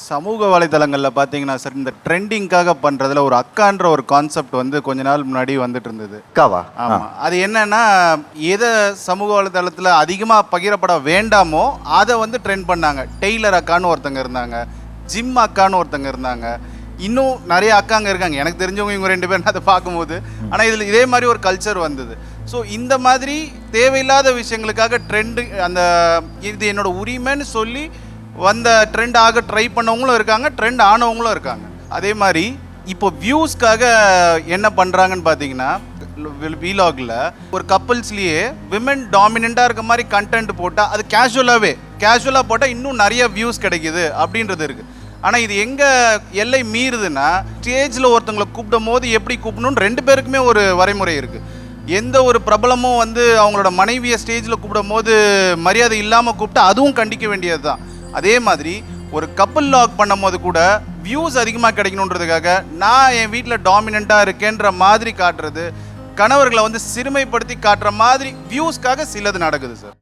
சமூக வலைதளங்கள்ல பார்த்தீங்கன்னா சார், இந்த ட்ரெண்டிங்காக பண்றதுல ஒரு அக்கான்ற ஒரு கான்செப்ட் வந்து கொஞ்ச நாள் முன்னாடி வந்துட்டு இருந்தது. அக்காவா? ஆமா. அது என்னன்னா, எத சமூக வலைதளத்துல அதிகமா பகிரப்பட வேண்டாமோ அதை வந்து ட்ரெண்ட் பண்ணாங்க. டெய்லர் அக்கான்னு ஒருத்தங்க இருந்தாங்க, ஜிம் அக்கான்னு ஒருத்தங்க இருந்தாங்க, இன்னும் நிறைய அக்காங்க இருக்காங்க. எனக்கு தெரிஞ்சவங்க இவங்க 2 பேரும் அதை பார்க்கும்போது, ஆனால் இதில் இதே மாதிரி ஒரு கல்ச்சர் வந்தது. ஸோ இந்த மாதிரி தேவையில்லாத விஷயங்களுக்காக ட்ரெண்டு, அந்த இது என்னோட உரிமைன்னு சொல்லி வந்த ட்ரெண்ட் ஆக ட்ரை பண்ணவங்களும் இருக்காங்க, ட்ரெண்ட் ஆனவங்களும் இருக்காங்க. அதே மாதிரி இப்போ வியூஸ்க்காக என்ன பண்ணுறாங்கன்னு பார்த்தீங்கன்னா, வீலாகில் ஒரு கப்புள்ஸ்லேயே விமன் டாமினண்ட்டாக இருக்க மாதிரி கண்டென்ட் போட்டால் அது கேஷுவலாக போட்டால் இன்னும் நிறைய வியூஸ் கிடைக்குது அப்படின்றது இருக்குது. ஆனால் இது எங்கே எல்லை மீறுதுன்னா, ஸ்டேஜில் ஒருத்தங்களை கூப்பிடும் போது எப்படி கூப்பிடணும்னு 2 பேருக்குமே ஒரு வரைமுறை இருக்குது. எந்த ஒரு பிரபலமும் வந்து அவங்களோட மனைவியை ஸ்டேஜில் கூப்பிடும் போது மரியாதை இல்லாமல் கூப்பிட்டா அதுவும் கண்டிக்க வேண்டியது தான். அதே மாதிரி ஒரு கப்புள் லாக் பண்ணும் போது கூட வியூஸ் அதிகமாக கிடைக்கணுன்றதுக்காக நான் என் வீட்டில் டாமினண்ட்டாக இருக்கேன்ற மாதிரி காட்டுறது, கணவர்களை வந்து சிறுமைப்படுத்தி காட்டுற மாதிரி வியூஸ்க்காக சிலது நடக்குது சார்.